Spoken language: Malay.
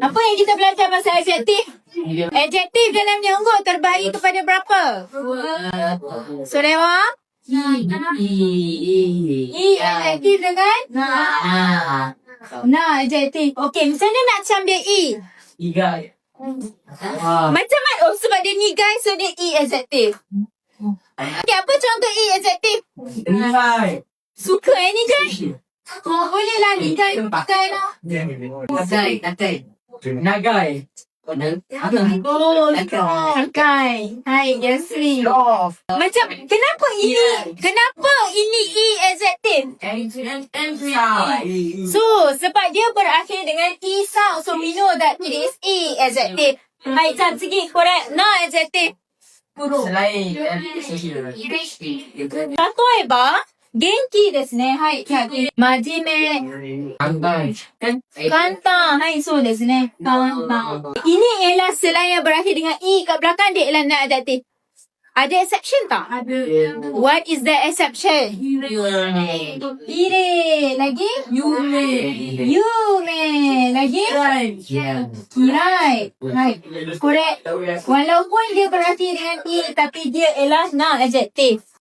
Apa yang kita belajar pasal adjektif? Adjektif dalam nyungguh terbahagi kepada berapa? Surewa? E adjektif dengan? Nah, adjektif. Okey, misalnya nak ambil E. Macam mana? Oh, sebab dia ni guys, so dia E adjektif. Okey, apa contoh E adjektif? Suka ni guys? Oh, boleh lah ni guys. Pakai lah. Nagai. Oh, pakai. Hai, Yasri. Macam, kenapa ini E adjektif? So, sebab dia berakhir dengan E sound. So, we know that it is E adjective. Hai, Chan, sikit, correct. No adjective. Selain 例えば、元気ですね。はい。真面目。簡単。はい、そうですね。簡単。Ini ialah selain yang berakhir dengan E kat belakang dia ialah non adjective. Ada exception tak? What is the exception? Ire. Lagi? Yume. Lagi? Kirai. Right. Correct. Walaupun dia berakhir dengan E tapi dia ialah non adjective.